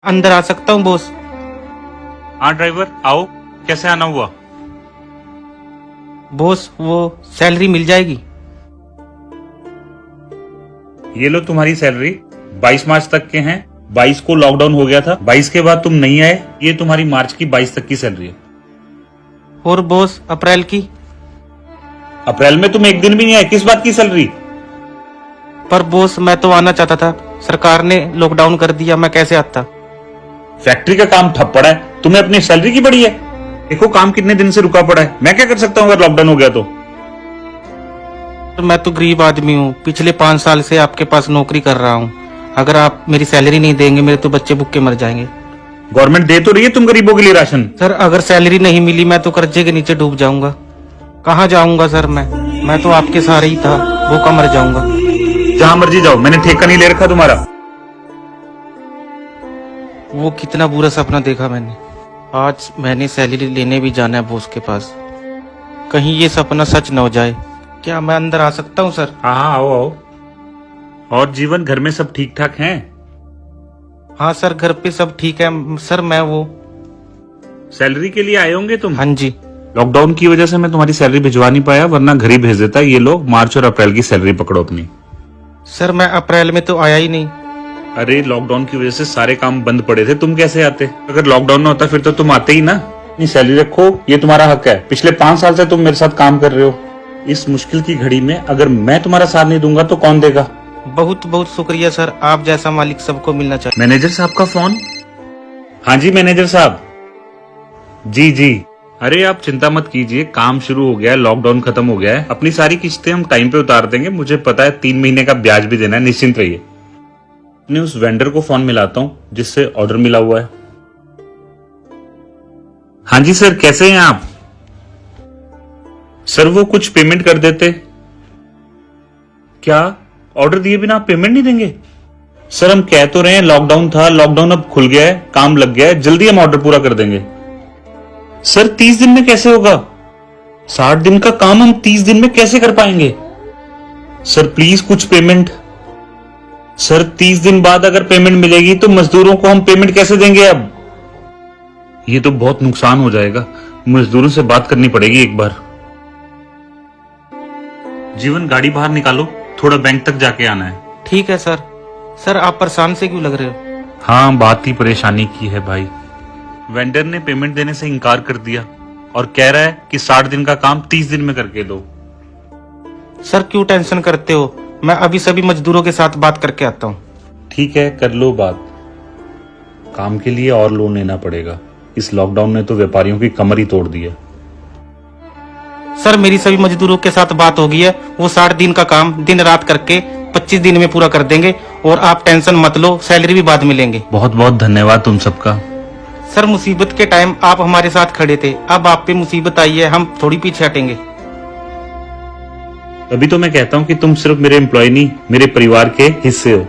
अंदर आ सकता हूँ बॉस? हाँ ड्राइवर आओ, कैसे आना हुआ? बॉस वो सैलरी मिल जाएगी? ये लो तुम्हारी सैलरी, 22 मार्च तक के हैं। 22 को लॉकडाउन हो गया था, 22 के बाद तुम नहीं आए, ये तुम्हारी मार्च की 22 तक की सैलरी है। और बॉस अप्रैल की? अप्रैल में तुम एक दिन भी नहीं आए, किस बात की सैलरी? पर बॉस मैं तो आना चाहता था, सरकार ने लॉकडाउन कर दिया, मैं कैसे आता? फैक्ट्री का काम ठप पड़ा है, तुम्हें अपनी सैलरी की पड़ी है। देखो काम कितने दिन से रुका पड़ा है, मैं क्या कर सकता हूँ अगर लॉकडाउन हो गया तो? मैं तो गरीब आदमी हूँ, पिछले 5 साल से आपके पास नौकरी कर रहा हूँ। अगर आप मेरी सैलरी नहीं देंगे, मेरे तो बच्चे भूखे मर जाएंगे। गवर्नमेंट दे तो रही है तुम गरीबों के लिए राशन। सर अगर सैलरी नहीं मिली मैं तो कर्जे के नीचे डूब जाऊंगा। कहाँ जाऊंगा सर मैं तो आपके सहारे ही था, भूखा मर जाऊंगा। जहां मर्जी जाओ, मैंने ठेका नहीं ले रखा तुम्हारा। वो कितना बुरा सपना देखा मैंने। आज मैंने सैलरी लेने भी जाना है बॉस के पास, कहीं ये सपना सच न हो जाए। क्या मैं अंदर आ सकता हूँ सर? हाँ हाँ आओ आओ। और जीवन, घर में सब ठीक ठाक हैं? हाँ सर घर पे सब ठीक है सर। मैं वो सैलरी के लिए आए होंगे तुम? हाँ जी। लॉकडाउन की वजह से मैं तुम्हारी सैलरी भिजवा नहीं पाया, वरना घर ही भेज देता। ये लो मार्च और अप्रैल की सैलरी पकड़ो अपनी। सर मैं अप्रैल में तो आया ही नहीं। अरे लॉकडाउन की वजह से सारे काम बंद पड़े थे, तुम कैसे आते? अगर लॉकडाउन ना होता फिर तो तुम आते ही ना। अपनी सैलरी रखो, ये तुम्हारा हक है। पिछले 5 साल से तुम मेरे साथ काम कर रहे हो। इस मुश्किल की घड़ी में अगर मैं तुम्हारा साथ नहीं दूंगा तो कौन देगा? बहुत बहुत शुक्रिया सर, आप जैसा मालिक सबको मिलना चाहिए। मैनेजर साहब का फोन। हाँ जी मैनेजर साहब। जी जी। अरे आप चिंता मत कीजिए, काम शुरू हो गया है, लॉकडाउन खत्म हो गया है। अपनी सारी किस्तें हम टाइम पे उतार देंगे। मुझे पता है 3 महीने का ब्याज भी देना है, निश्चिंत रहिए। अपने उस वेंडर को फोन मिलाता हूँ जिससे ऑर्डर मिला हुआ है। हाँ जी सर, कैसे हैं आप? सर वो कुछ पेमेंट कर देते। क्या ऑर्डर दिए बिना आप पेमेंट नहीं देंगे? सर हम कह तो रहे हैं लॉकडाउन था, लॉकडाउन अब खुल गया है, काम लग गया है, जल्दी हम ऑर्डर पूरा कर देंगे। सर 30 दिन में कैसे होगा? 60 दिन का काम हम 30 दिन में कैसे कर पाएंगे? सर प्लीज कुछ पेमेंट। सर 30 दिन बाद अगर पेमेंट मिलेगी तो मजदूरों को हम पेमेंट कैसे देंगे? अब ये तो बहुत नुकसान हो जाएगा, मजदूरों से बात करनी पड़ेगी एक बार। जीवन गाड़ी बाहर निकालो, थोड़ा बैंक तक जाके आना है। ठीक है सर। सर आप परेशान से क्यों लग रहे हो? हाँ बात ही परेशानी की है भाई। वेंडर ने पेमेंट देने से इनकार कर दिया और कह रहा है कि 60 दिन का काम 30 दिन में करके दो। सर क्यों टेंशन करते हो, मैं अभी सभी मजदूरों के साथ बात करके आता हूँ। ठीक है कर लो बात। काम के लिए और लोन लेना पड़ेगा, इस लॉकडाउन ने तो व्यापारियों की कमर ही तोड़ दी है। सर मेरी सभी मजदूरों के साथ बात हो गई है, वो 60 दिन का काम दिन रात करके 25 दिन में पूरा कर देंगे। और आप टेंशन मत लो, सैलरी भी बाद मिलेंगे। बहुत बहुत धन्यवाद तुम सबका। सर मुसीबत के टाइम आप हमारे साथ खड़े थे, अब आप पे मुसीबत आई है, हम थोड़ी पीछे हटेंगे। अभी तो मैं कहता हूँ कि तुम सिर्फ मेरे एम्प्लॉय नहीं, मेरे परिवार के हिस्से हो।